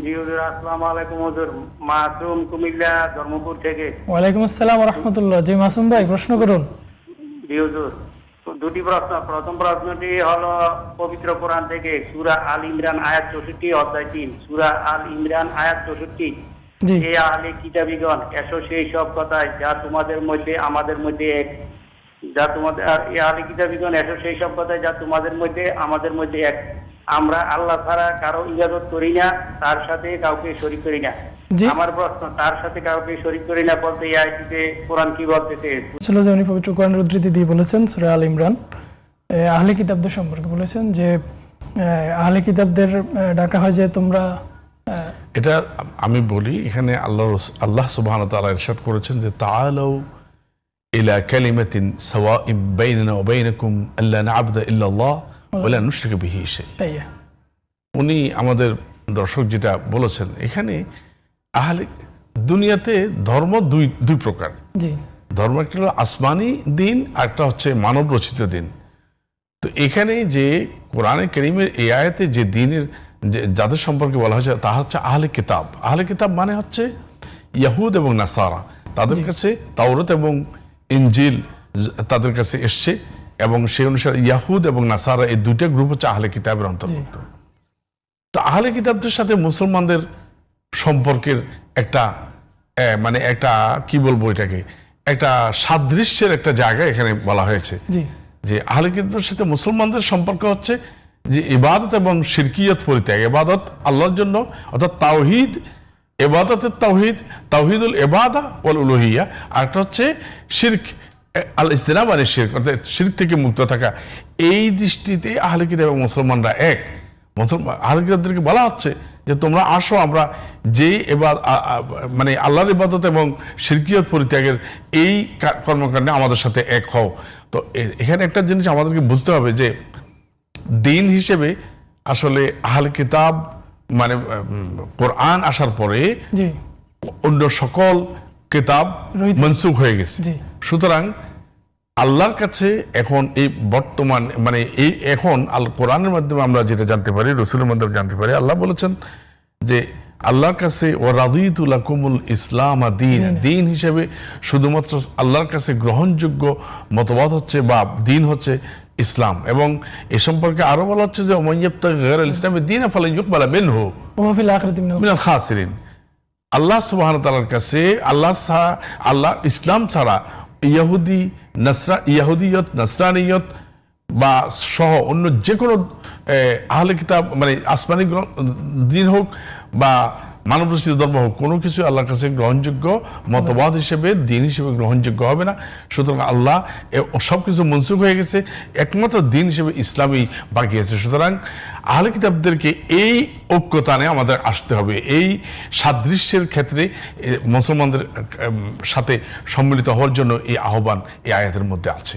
জি হুজুর, আসসালামু আলাইকুম হুজুর। মাসুম কুমিল্লা ধর্মপুর থেকে। ওয়ালাইকুম আসসালাম ওয়া রাহমাতুল্লাহ। জি মাসুম ভাই, প্রশ্ন করুন। জি হুজুর, দুটি প্রশ্ন। প্রথম প্রশ্নটি হলো পবিত্র কোরআন থেকে সূরা আল ইমরান আয়াত 64 অধ্যায় 3, সূরা আল ইমরান আয়াত 64। জি হে আহলে কিতাবীগণ, এসো সেই সব কথায় যা তোমাদের মধ্যে আমাদের মধ্যে এক। যা তোমাদের হে আহলে কিতাবীগণ, এসো সেই সব কথায় যা তোমাদের মধ্যে আমাদের মধ্যে এক। আমরা আল্লাহ ছাড়া কারো ইবাদত করি না, তার সাথে কাউকে শরীক করি না। জি। আমার প্রশ্ন, তার সাথে কাউকে শরীক করি না বলতে এই আয়াতে কোরআন কি বলতেছে? ছিল যে উনি পবিত্র কোরআনের উদ্ধৃতি দিয়ে বলেছেন সূরা আল ইমরান, আহলে কিতাবদের সম্পর্কে বলেছেন যে আহলে কিতাবদের ডাকা হয় যে তোমরা এটা আমি বলি, এখানে আল্লাহ সুবহানাহু ওয়া তাআলা ইরশাদ করেছেন যে তাআলাউ ইলা কালিমাতিন সাওয়াইন বাইনানা ওয়া বাইনাকুম আল্লা না'বুদা ইল্লাল্লাহ ওয়া লা নুশরিকা বিহি শাইআ। উনি আমাদের দর্শক যেটা বলেছেন, এখানে আহলে দুনিয়াতে ধর্ম দুই প্রকার। জি ধর্ম একটা হলো আসমানি দিন, আর একটা হচ্ছে মানব রচিত দিন। তো এখানে যে কোরআনে কারীমের এই আয়াতে যে দিনের যাদের সম্পর্কে বলা হয়েছে তা হচ্ছে আহলে কিতাব। আহলে কিতাব মানে হচ্ছে ইয়াহুদ এবং নাসারা। তাদের কাছে তাওরাত এবং ইনজিল তাদের কাছে এসছে, এবং সেই অনুসারে ইয়াহুদ এবং নাসারা এই দুইটা গ্রুপ হচ্ছে আহলে কিতাবের অন্তর্ভুক্ত। তো আহলে কিতাবদের সাথে মুসলমানদের সম্পর্কের একটা মানে একটা কি বলবো এটাকে, একটা সাদৃশ্যের একটা জায়গা এখানে বলা হয়েছে যে আহলে কিতাবের সাথে মুসলমানদের সম্পর্ক হচ্ছে যে ইবাদত এবং শিরকিয়ত পরিত্যাগ। ইবাদত আল্লাহর জন্য, অর্থাৎ তাওহীদ, ইবাদতের তাওহীদ, তাওহীদুল ইবাদা ওয়াল উলুহিয়া। আর একটা হচ্ছে শিরক, আল ইসতিনাব আনিশ শিরক, অর্থাৎ শিরক থেকে মুক্ত থাকা। এই দৃষ্টিতে আহলে কিতাব এবং মুসলমানরা এক। আহলে কিতাবদেরকে বলা হচ্ছে যে তোমরা আসো, আমরা যে মানে আল্লাহর ইবাদত এবং শিরকিয়ত পরিত্যাগের এই কর্মকাণ্ডে আমাদের সাথে এক হও। তো এখানে একটা জিনিস আমাদেরকে বুঝতে হবে যে দিন হিসেবে আসলে আহলে কিতাব মানে কোরআন আসার পরে অন্য সকল কিতাব মনসুখ হয়ে গেছে। সুতরাং আল্লাহর কাছে এখন এই বর্তমান মানে এই এখন আল কোরআনের মাধ্যমে আমরা যেটা জানতে পারি, রসুলের মাধ্যমে জানতে পারি, আল্লাহ বলেছেন যে আল্লাহর কাছে ওয়া রাদিতু লাকুমুল ইসলাম দিন হিসেবে শুধুমাত্র আল্লাহর কাছে গ্রহণযোগ্য মতবাদ হচ্ছে বা দিন হচ্ছে ইসলাম। এবং এ সম্পর্কে আরো বলা হচ্ছে যে ওমাইয়াবতাগি গায়রাল ইসলামি দীনান ফালান ইউকবালা মিনহু ওয়া হুয়া ফিল আখিরাতি মিনাল খাসিরিন। আল্লাহ সুবহানাহু ওয়া তাআলার কাছে আল্লাহ ইসলাম ছাড়া ইয়াহুদিয়ত, নাসরানিয়ত বা সহ অন্য যে কোনো আহলে কিতাব মানে আসমানি দিন হোক বা মানব রচিত ধর্ম হোক, কোনো কিছু আল্লাহর কাছে গ্রহণযোগ্য মতবাদ হিসেবে, দিন হিসেবে গ্রহণযোগ্য হবে না। সুতরাং আল্লাহ সবকিছু মনসুখ হয়ে গেছে, একমাত্র দিন হিসেবে ইসলামই বাকি আছে। সুতরাং আহলে কিতাবদেরকে এই ঐক্যতানে আমাদের আসতে হবে। এই সাদৃশ্যের ক্ষেত্রে মুসলমানদের সাথে সম্মিলিত হওয়ার জন্য এই আহ্বান এই আয়াতের মধ্যে আছে।